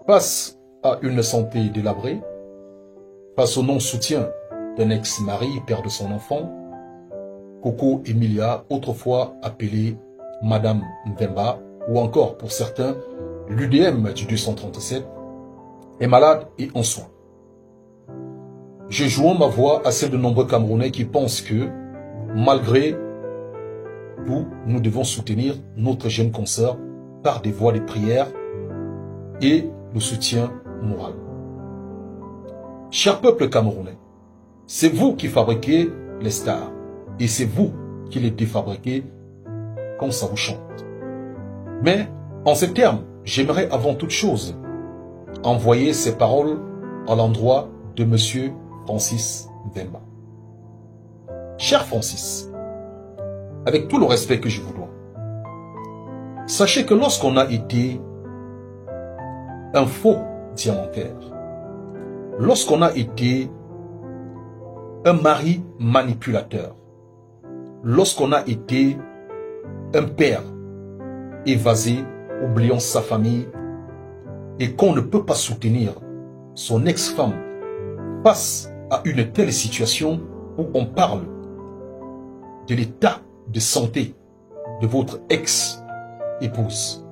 Face à une santé délabrée, face au non-soutien d'un ex-mari, père de son enfant, Coco Emilia, autrefois appelée Madame Mvemba, ou encore pour certains, l'UDM du 237, est malade et en soins. Je joins ma voix à celle de nombreux Camerounais qui pensent que, malgré tout, nous devons soutenir notre jeune consoeur par des voix de prière et le soutien moral. Cher peuple camerounais, c'est vous qui fabriquez les stars et c'est vous qui les défabriquez quand ça vous chante. Mais en ces termes, j'aimerais avant toute chose envoyer ces paroles à l'endroit de Monsieur Francis Mvemba. Cher Francis, avec tout le respect que je vous dois, sachez que lorsqu'on a été un faux diamantaire, lorsqu'on a été un mari manipulateur, lorsqu'on a été un père évasé, oubliant sa famille, et qu'on ne peut pas soutenir son ex-femme face à une telle situation où on parle de l'état de santé de votre ex-épouse,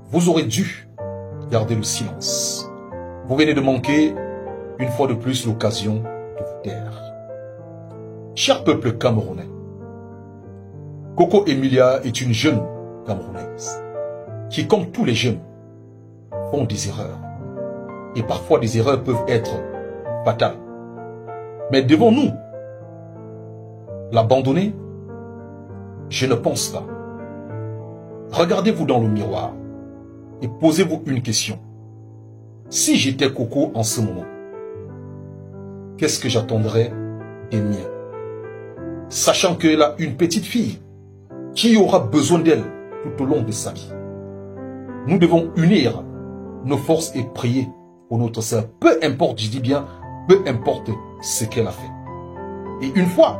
vous aurez dû garder le silence. Vous venez de manquer une fois de plus l'occasion de vous taire. Cher peuple camerounais, Coco Emilia est une jeune Camerounaise qui, comme tous les jeunes, font des erreurs. Et parfois, des erreurs peuvent être fatales. Mais devons-nous l'abandonner? Je ne pense pas. Regardez-vous dans le miroir et posez-vous une question. Si j'étais Coco en ce moment, qu'est-ce que j'attendrais des miens? Sachant qu'elle a une petite fille qui aura besoin d'elle tout au long de sa vie. Nous devons unir nos forces et prier pour notre sœur. Peu importe, je dis bien, peu importe ce qu'elle a fait. Et une fois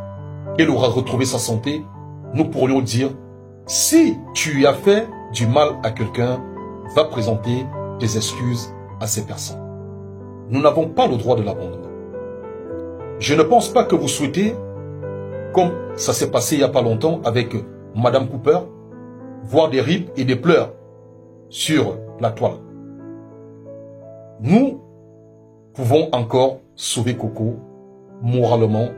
qu'elle aura retrouvé sa santé, nous pourrions dire, si tu as fait du mal à quelqu'un, va présenter des excuses à ces personnes. Nous n'avons pas le droit de l'abandonner. Je ne pense pas que vous souhaitez, comme ça s'est passé il n'y a pas longtemps avec Madame Cooper, voir des rides et des pleurs sur la toile. Nous pouvons encore sauver Coco moralement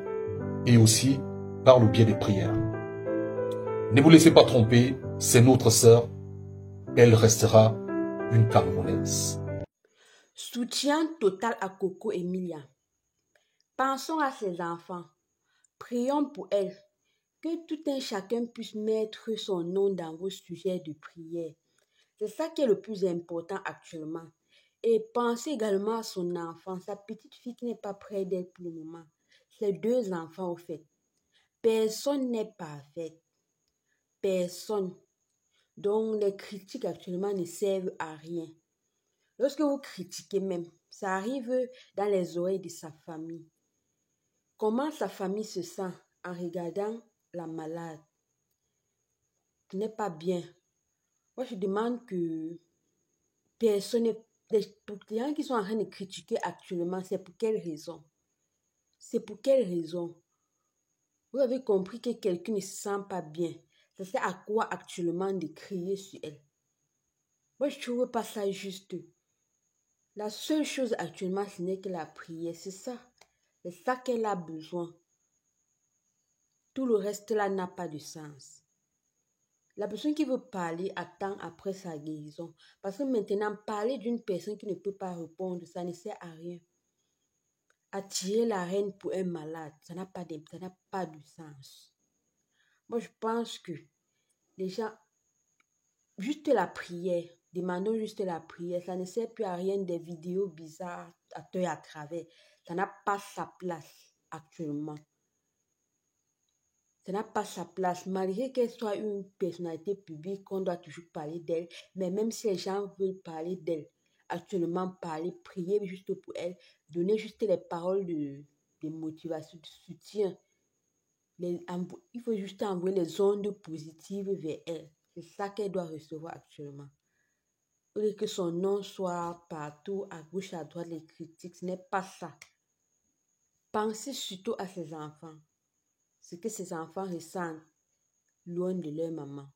et aussi par le biais des prières. Ne vous laissez pas tromper, c'est notre sœur. Elle restera une Camerounaise. Soutien total à Coco Emilia. Pensons à ses enfants. Prions pour elle. Que tout un chacun puisse mettre son nom dans vos sujets de prière. C'est ça qui est le plus important actuellement. Et pensez également à son enfant, sa petite fille qui n'est pas près d'elle pour le moment. Ses deux enfants au fait. Personne n'est parfait. Personne. Donc les critiques actuellement ne servent à rien. Lorsque vous critiquez même, ça arrive dans les oreilles de sa famille. Comment sa famille se sent en regardant la malade qui n'est pas bien? Moi, je demande que personne, les gens qui sont en train de critiquer actuellement, c'est pour quelle raison? C'est pour quelle raison? Vous avez compris que quelqu'un ne se sent pas bien. Ça sert à quoi actuellement de crier sur elle? Moi, je ne trouve pas ça juste. La seule chose actuellement, ce n'est que la prière. C'est ça. C'est ça qu'elle a besoin. Tout le reste là n'a pas de sens. La personne qui veut parler attend après sa guérison. Parce que maintenant, parler d'une personne qui ne peut pas répondre, ça ne sert à rien. Attirer la reine pour un malade, ça n'a pas de sens. Moi, je pense que les gens, juste la prière, demandons juste la prière, ça ne sert plus à rien des vidéos bizarres à tort et à travers. Ça n'a pas sa place actuellement. Ça n'a pas sa place, malgré qu'elle soit une personnalité publique, qu'on doit toujours parler d'elle. Mais même si les gens veulent parler d'elle, actuellement parler, prier juste pour elle, donner juste les paroles de motivation, de soutien. Il faut juste envoyer les ondes positives vers elle. C'est ça qu'elle doit recevoir actuellement. et que son nom soit partout, à gauche, à droite, les critiques. Ce n'est pas ça. Pensez surtout à ses enfants. Ce que ces enfants ressentent loin de leur maman.